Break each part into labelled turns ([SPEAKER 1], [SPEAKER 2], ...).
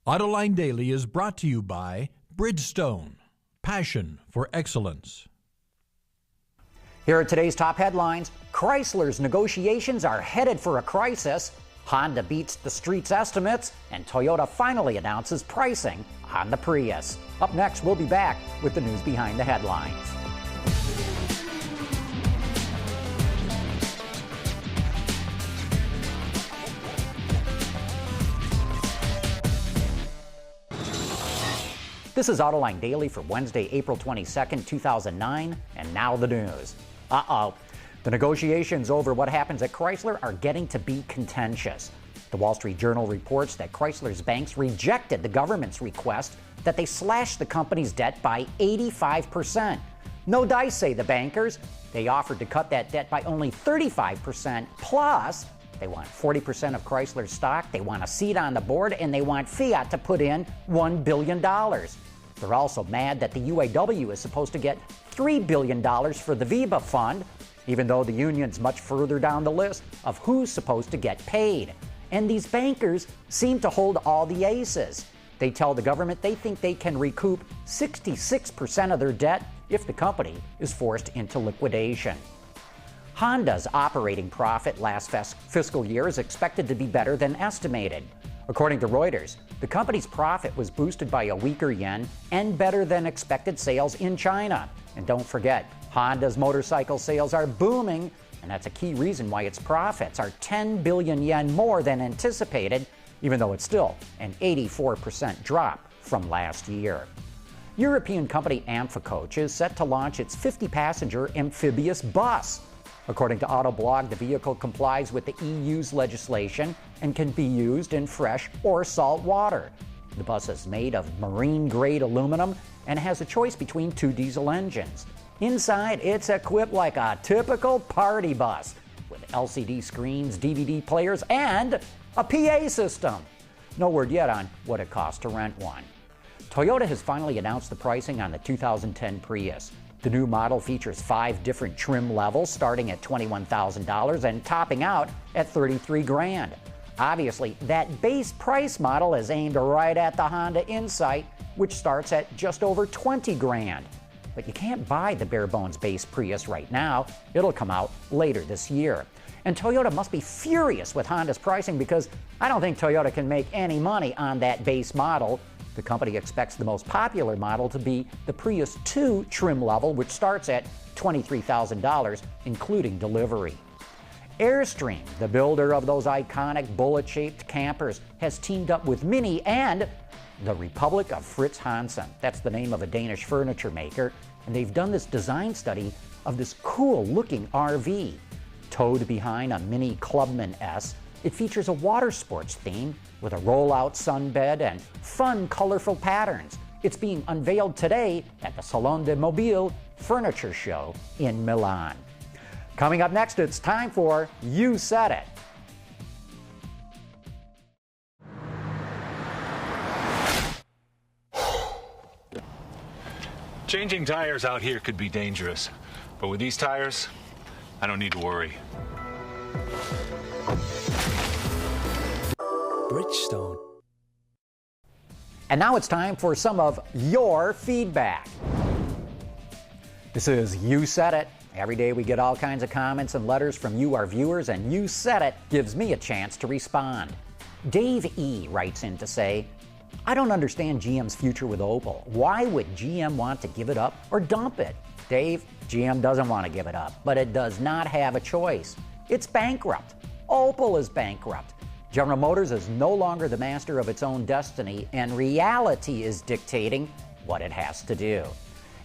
[SPEAKER 1] Autoline Daily is brought to you by Bridgestone, passion for excellence.
[SPEAKER 2] Here are today's top headlines. Chrysler's negotiations are headed for a crisis. Honda beats the street's estimates, and Toyota finally announces pricing on the Prius. Up next, we'll be back with the news behind the headlines. This is Autoline Daily for Wednesday, April 22nd, 2009, and now the news. The negotiations over what happens at Chrysler are getting to be contentious. The Wall Street Journal reports that Chrysler's banks rejected the government's request that they slash the company's debt by 85%. No dice, say the bankers. They offered to cut that debt by only 35%, plus they want 40% of Chrysler's stock, they want a seat on the board, and they want Fiat to put in $1 billion. They're also mad that the UAW is supposed to get $3 billion for the VIVA fund, even though the union's much further down the list of who's supposed to get paid. And these bankers seem to hold all the aces. They tell the government they think they can recoup 66% of their debt if the company is forced into liquidation. Honda's operating profit last fiscal year is expected to be better than estimated. According to Reuters, the company's profit was boosted by a weaker yen and better than expected sales in China. And don't forget, Honda's motorcycle sales are booming, and that's a key reason why its profits are 10 billion yen more than anticipated, even though it's still an 84% drop from last year. European company Amphicoach is set to launch its 50-passenger amphibious bus. According to Autoblog, the vehicle complies with the EU's legislation and can be used in fresh or salt water. The bus is made of marine-grade aluminum and has a choice between two diesel engines. Inside, it's equipped like a typical party bus with LCD screens, DVD players, and a PA system. No word yet on what it costs to rent one. Toyota has finally announced the pricing on the 2010 Prius. The new model features 5 different trim levels starting at $21,000 and topping out at $33,000. Obviously, that base price model is aimed right at the Honda Insight, which starts at just over $20,000. But you can't buy the bare-bones base Prius right now. It'll come out later this year. And Toyota must be furious with Honda's pricing because I don't think Toyota can make any money on that base model. The company expects the most popular model to be the Prius 2 trim level, which starts at $23,000, including delivery. Airstream, the builder of those iconic bullet-shaped campers, has teamed up with Mini and the Republic of Fritz Hansen. That's the name of a Danish furniture maker. And they've done this design study of this cool-looking RV. Towed behind a Mini Clubman S, it features a water sports theme with a roll-out sunbed and fun, colorful patterns. It's being unveiled today at the Salon de Mobile Furniture Show in Milan. Coming up next, it's time for You Said It.
[SPEAKER 3] Changing tires out here could be dangerous, but with these tires, I don't need to worry.
[SPEAKER 4] Bridgestone.
[SPEAKER 2] And now it's time for some of your feedback. This is You Said It. Every day we get all kinds of comments and letters from you, our viewers, and You Said It gives me a chance to respond. Dave E. writes in to say, I don't understand GM's future with Opel. Why would GM want to give it up or dump it? Dave, GM doesn't want to give it up, but it does not have a choice. It's bankrupt. Opel is bankrupt. General Motors is no longer the master of its own destiny, and reality is dictating what it has to do.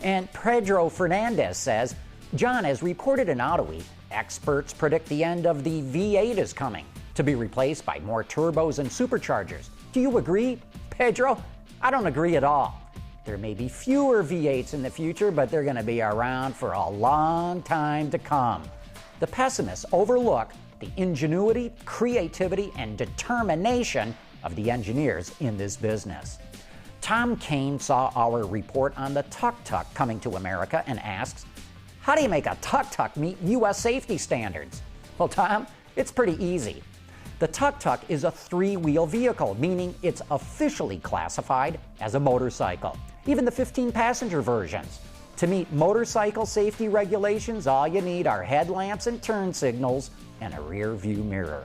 [SPEAKER 2] And Pedro Fernandez says, John, as reported in AutoWeek, experts predict the end of the V8 is coming, to be replaced by more turbos and superchargers. Do you agree? Pedro, I don't agree at all. There may be fewer V8s in the future, but they're going to be around for a long time to come. The pessimists overlook the ingenuity, creativity, and determination of the engineers in this business. Tom Kane saw our report on the tuk-tuk coming to America and asks, how do you make a tuk-tuk meet U.S. safety standards? Well, Tom, it's pretty easy. The tuk-tuk is a three-wheel vehicle, meaning it's officially classified as a motorcycle. Even the 15-passenger versions. To meet motorcycle safety regulations, all you need are headlamps and turn signals and a rear-view mirror.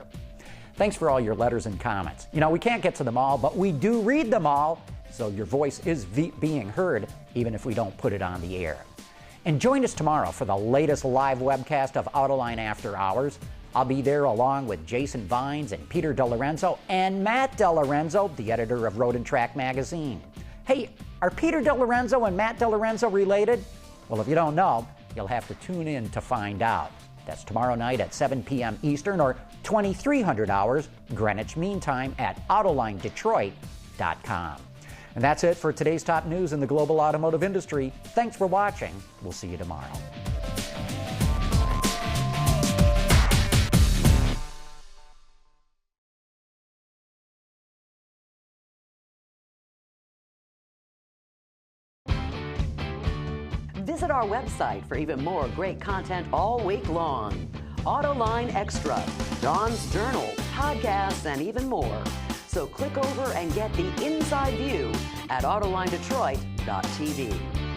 [SPEAKER 2] Thanks for all your letters and comments. You know, we can't get to them all, but we do read them all, so your voice is being heard, even if we don't put it on the air. And join us tomorrow for the latest live webcast of Autoline After Hours. I'll be there along with Jason Vines and Peter DeLorenzo and Matt DeLorenzo, the editor of Road and Track magazine. Hey, are Peter DeLorenzo and Matt DeLorenzo related? Well, if you don't know, you'll have to tune in to find out. That's tomorrow night at 7 p.m. Eastern or 2300 hours Greenwich Mean Time at AutolineDetroit.com. And that's it for today's top news in the global automotive industry. Thanks for watching. We'll see you tomorrow.
[SPEAKER 4] Visit our website for even more great content all week long. Autoline Extra, Dawn's Journal, podcasts, and even more. So click over and get the inside view at AutolineDetroit.tv.